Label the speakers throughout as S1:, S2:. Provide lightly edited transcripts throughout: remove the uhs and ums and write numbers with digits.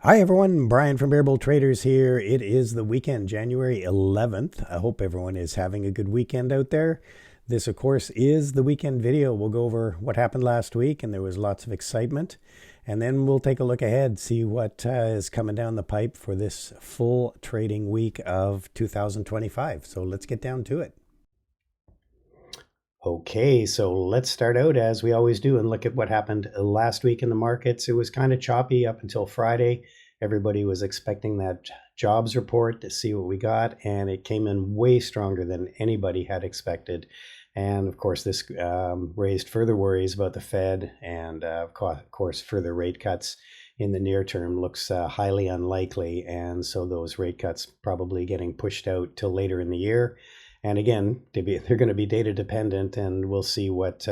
S1: Hi everyone, Brian from Bear Bull Traders here. It is the weekend, January 11th. I hope everyone is having a good weekend out there. This, of course, is the weekend video. We'll go over what happened last week, and there was lots of excitement. And then we'll take a look ahead, see what is coming down the pipe for this full trading week of 2025. So let's get down to it. Okay, so let's start out as we always do and look at what happened last week in the markets. It was kind of choppy up until Friday. Everybody was expecting that jobs report to see what we got, and it came in way stronger than anybody had expected. And of course, this raised further worries about the Fed, and of course, further rate cuts in the near term looks highly unlikely. And so those rate cuts probably getting pushed out till later in the year. And again, they're going to be data dependent, and we'll see what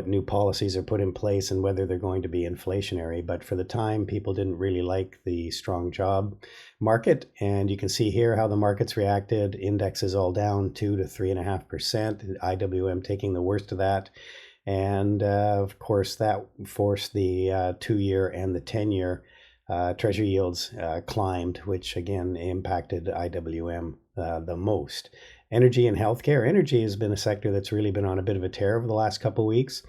S1: new policies are put in place and whether they're going to be inflationary. But for the time, people didn't really like the strong job market. And you can see here how the markets reacted. Indexes all down 2 to 3.5%. IWM taking the worst of that. And of course, that forced the 2-year and the 10-year Treasury yields climbed, which again impacted IWM the most. Energy and healthcare. Energy has been a sector that's really been on a bit of a tear over the last couple of weeks.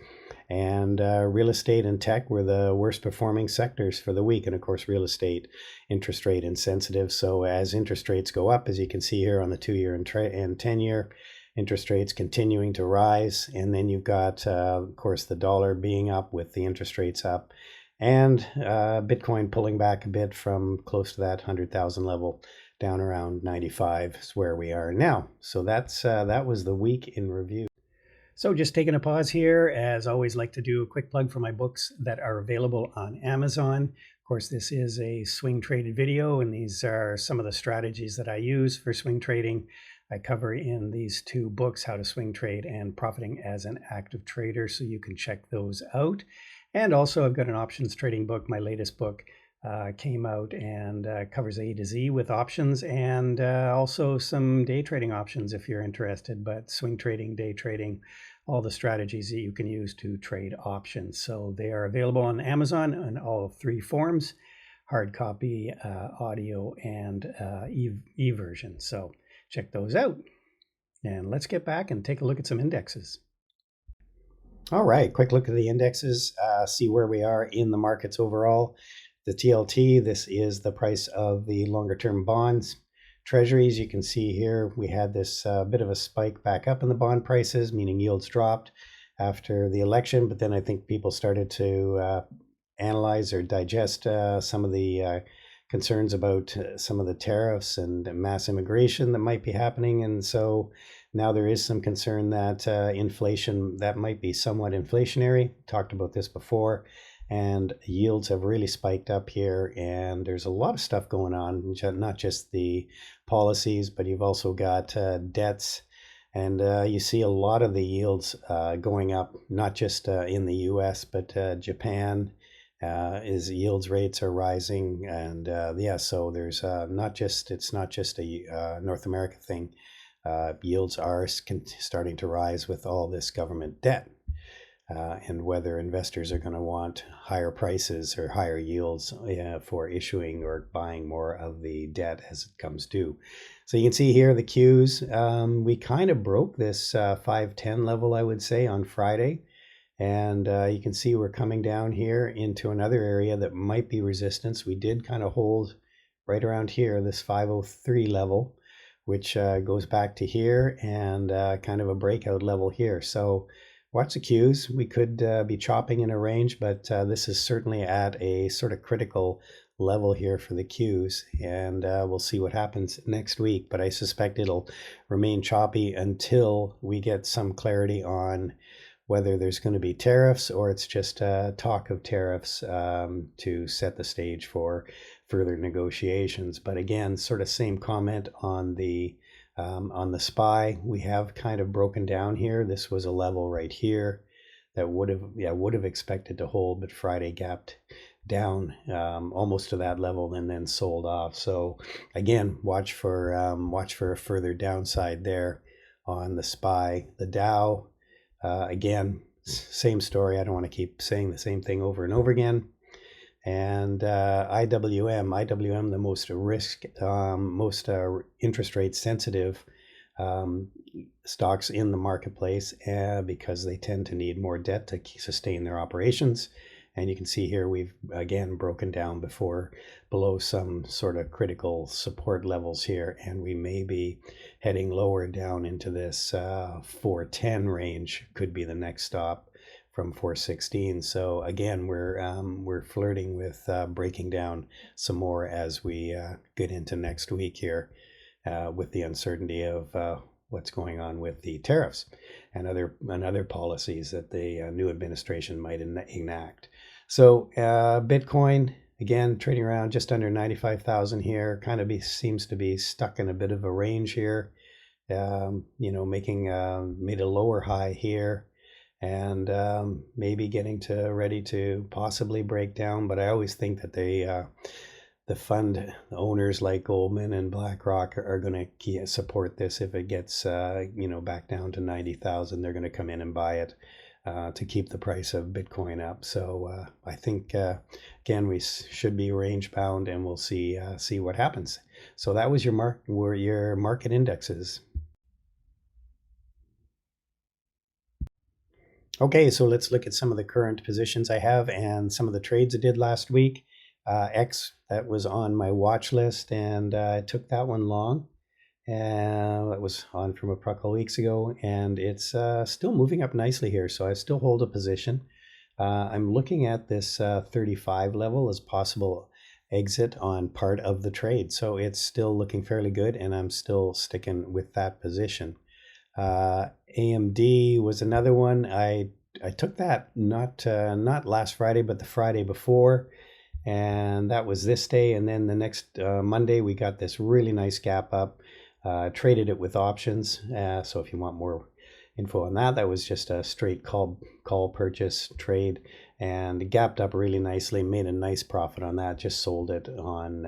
S1: And real estate and tech were the worst performing sectors for the week. And of course, real estate, interest rate insensitive. So as interest rates go up, as you can see here on the 2-year and 10-year, interest rates continuing to rise. And then you've got, of course, the dollar being up with the interest rates up. And Bitcoin pulling back a bit from close to that 100,000 level down around 95 is where we are now. So that was the week in review. So just taking a pause here, as always, like to do a quick plug for my books that are available on Amazon. Of course, this is a swing traded video, and these are some of the strategies that I use for swing trading. I cover in these 2 books, How to Swing Trade and Profiting as an Active Trader, so you can check those out. And also I've got an options trading book. My latest book came out and covers A to Z with options, and also some day trading options if you're interested, but swing trading, day trading, all the strategies that you can use to trade options. So they are available on Amazon in all 3 forms: hard copy, audio, and e-version. So check those out. And let's get back and take a look at some indexes. All right, quick look at the indexes, see where we are in the markets overall. The TLT, this is the price of the longer term bonds. Treasuries, you can see here, we had this bit of a spike back up in the bond prices, meaning yields dropped after the election. But then I think people started to analyze or digest some of the concerns about some of the tariffs and mass immigration that might be happening. And so now there is some concern that inflation, that might be somewhat inflationary. Talked about this before. And yields have really spiked up here, and there's a lot of stuff going on, not just the policies, but you've also got debts, and you see a lot of the yields going up, not just in the US, but Japan is yields rates are rising, and yeah, so there's it's not just a North America thing. Yields are starting to rise with all this government debt. And whether investors are going to want higher prices or higher yields for issuing or buying more of the debt as it comes due. So you can see here the Qs. We kind of broke this 510 level, I would say, on Friday. And you can see we're coming down here into another area that might be resistance. We did kind of hold right around here, this 503 level, which goes back to here, and kind of a breakout level here. So watch the Qs. We could be chopping in a range, but this is certainly at a sort of critical level here for the Qs, and we'll see what happens next week. But I suspect it'll remain choppy until we get some clarity on whether there's going to be tariffs or it's just talk of tariffs to set the stage for further negotiations. But again, sort of same comment on the SPY. We have kind of broken down here. This was a level right here that would have expected to hold, but Friday gapped down almost to that level and then sold off. So again, watch for a further downside there on the SPY. The Dow, again, same story. I don't want to keep saying the same thing over and over again. And IWM, the most risk, most interest rate sensitive um, stocks in the marketplace, because they tend to need more debt to sustain their operations. And you can see here we've again broken down before below some sort of critical support levels here, and we may be heading lower down into this 410 range. Could be the next stop from 416. So again, we're flirting with breaking down some more as we get into next week here, with the uncertainty of what's going on with the tariffs and other policies that the new administration might enact. So Bitcoin again trading around just under 95,000 here, kind of seems to be stuck in a bit of a range here. Making made a lower high here, and maybe getting to ready to possibly break down. But I always think that the fund owners like Goldman and BlackRock are going to support this. If it gets back down to 90,000, they're going to come in and buy it to keep the price of Bitcoin up. So I think again we should be range bound, and we'll see what happens. So that was your market indexes. Okay, so let's look at some of the current positions I have and some of the trades I did last week. X, that was on my watch list, and I took that one long. And that was on from a couple weeks ago, and it's still moving up nicely here. So I still hold a position. I'm looking at this 35 level as possible exit on part of the trade. So it's still looking fairly good, and I'm still sticking with that position. AMD was another one. I took that not last Friday, but the Friday before, and that was this day. And then the next Monday, we got this really nice gap up. Traded it with options. So if you want more info on that, that was just a straight call purchase trade, and gapped up really nicely. Made a nice profit on that. Just sold it on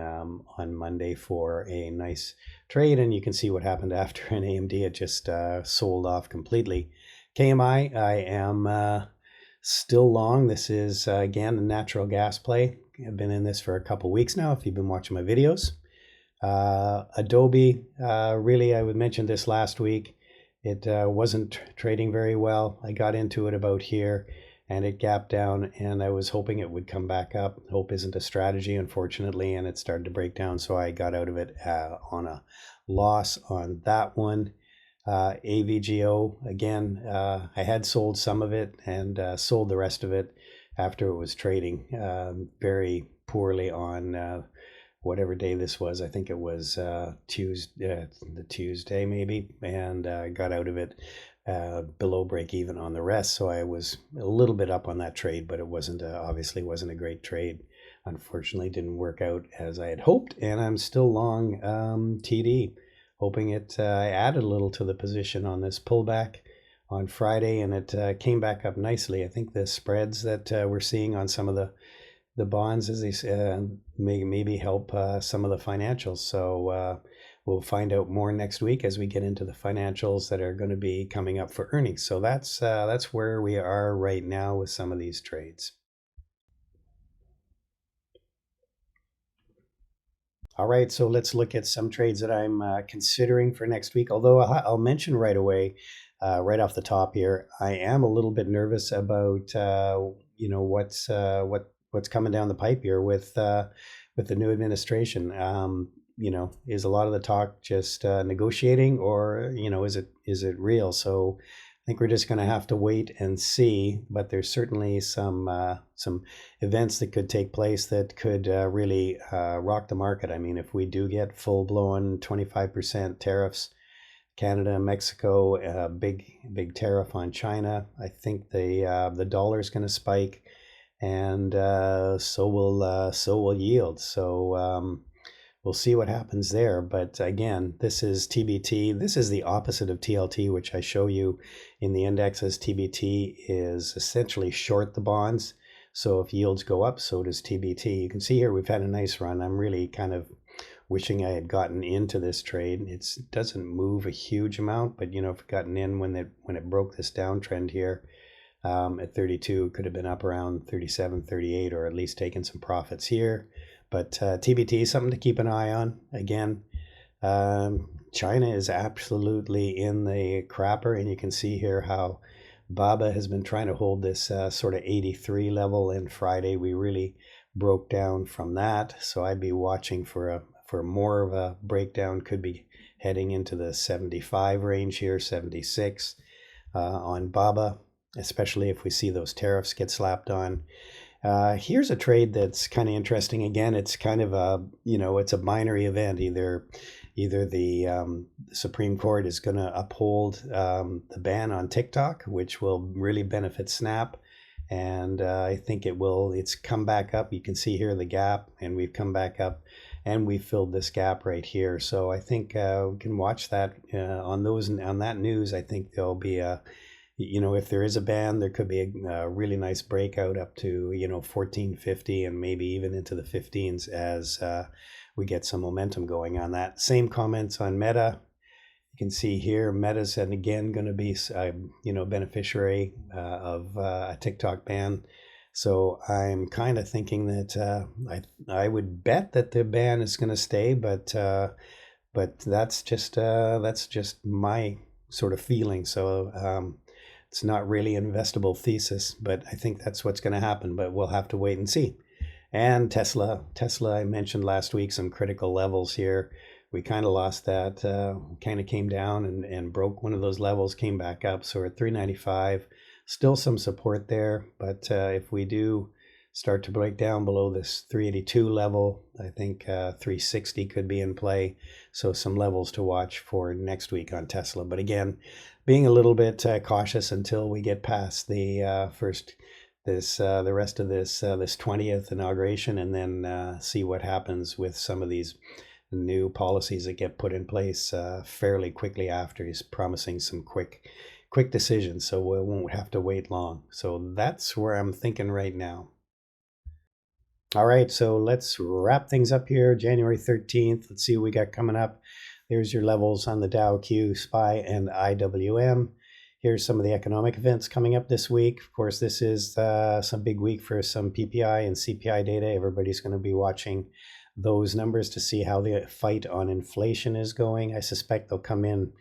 S1: Monday for a nice trade, and you can see what happened after an AMD. It just sold off completely. KMI, I am still long. This is again a natural gas play. I've been in this for a couple weeks now, if you've been watching my videos. Adobe, really, I would mention this last week. It wasn't trading very well. I got into it about here, and it gapped down, and I was hoping it would come back up. Hope isn't a strategy, unfortunately, and it started to break down, so I got out of it on a loss on that one. AVGO, again, I had sold some of it and sold the rest of it after it was trading very poorly on whatever day this was. I think it was the Tuesday maybe, and got out of it below break even on the rest. So I was a little bit up on that trade, but it wasn't obviously wasn't a great trade. Unfortunately, didn't work out as I had hoped, and I'm still long TD, hoping it. I added a little to the position on this pullback on Friday, and it came back up nicely. I think the spreads that we're seeing on some of the bonds, as they maybe help some of the financials. So we'll find out more next week as we get into the financials that are going to be coming up for earnings. So that's where we are right now with some of these trades. All right, so let's look at some trades that I'm considering for next week. Although I'll mention right away, right off the top here, I am a little bit nervous about what's coming down the pipe here with the new administration. Is a lot of the talk just negotiating, or is it real? So I think we're just going to have to wait and see. But there's certainly some events that could take place that could really rock the market. I mean, if we do get full blown 25% tariffs, Canada and Mexico, big tariff on China, I think the dollar is going to spike, and so will yield. So we'll see what happens there. But again, this is TBT. This is the opposite of TLT, which I show you in the indexes. TBT is essentially short the bonds. So if yields go up, so does TBT. You can see here we've had a nice run. I'm really kind of wishing I had gotten into this trade. It doesn't move a huge amount, but if I'd gotten in when it broke this downtrend here, At 32, could have been up around 37, 38, or at least taken some profits here. But TBT is something to keep an eye on. Again, China is absolutely in the crapper, and you can see here how Baba has been trying to hold this sort of 83 level, and Friday we really broke down from that. So I'd be watching for more of a breakdown. Could be heading into the 75 range here, 76 on Baba, especially if we see those tariffs get slapped on. Here's a trade that's kind of interesting. Again, it's kind of a, it's a binary event. Either the Supreme Court is going to uphold the ban on TikTok, which will really benefit Snap. And I think it will. It's come back up. You can see here the gap, and we've come back up, and we filled this gap right here. So I think we can watch that on that news. I think there'll be if there is a ban, there could be a really nice breakout up to 1450 and maybe even into the 15s as we get some momentum going on that. Same comments on Meta. You can see here Meta's and again going to be beneficiary of a TikTok ban. So I'm kind of thinking that I would bet that the ban is going to stay, but that's just my sort of feeling. So it's not really an investable thesis, but I think that's what's going to happen. But we'll have to wait and see. And Tesla, I mentioned last week some critical levels here. We kind of lost that, kind of came down and broke one of those levels, came back up. So we're at 395, still some support there. But if we do start to break down below this 382 level, I think 360 could be in play. So some levels to watch for next week on Tesla. But again, being a little bit cautious until we get past the the rest of this 20th inauguration, and then see what happens with some of these new policies that get put in place fairly quickly after. He's promising some quick decisions, so we won't have to wait long. So that's where I'm thinking right now. All right, so let's wrap things up here. January 13th. Let's see what we got coming up. There's your levels on the Dow, Q, SPY, and IWM. Here's some of the economic events coming up this week. Of course, this is some big week for some PPI and CPI data. Everybody's going to be watching those numbers to see how the fight on inflation is going. I suspect they'll come in,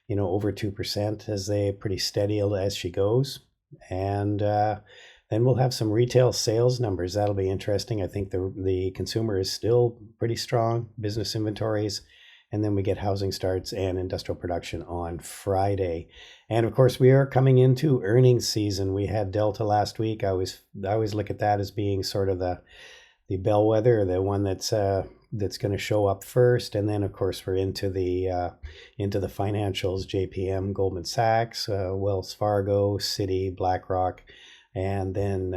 S1: over 2% as they pretty steady as she goes. And then we'll have some retail sales numbers. That'll be interesting. I think the consumer is still pretty strong, business inventories. And then we get housing starts and industrial production on Friday. And of course, we are coming into earnings season. We had Delta last week. I always look at that as being sort of the bellwether, the one that's going to show up first. And then, of course, we're into the financials: JPM, Goldman Sachs, Wells Fargo, Citi, BlackRock, and then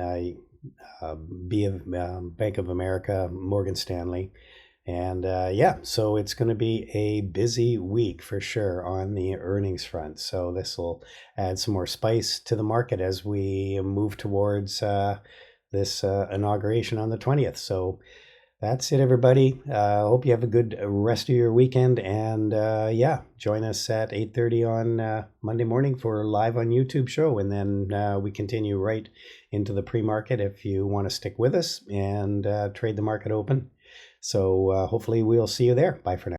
S1: Bank of America, Morgan Stanley. And so it's going to be a busy week for sure on the earnings front. So this will add some more spice to the market as we move towards this inauguration on the 20th. So that's it, everybody. I hope you have a good rest of your weekend. And join us at 8:30 on Monday morning for live on YouTube show. And then we continue right into the pre-market if you want to stick with us and trade the market open. So hopefully we'll see you there. Bye for now.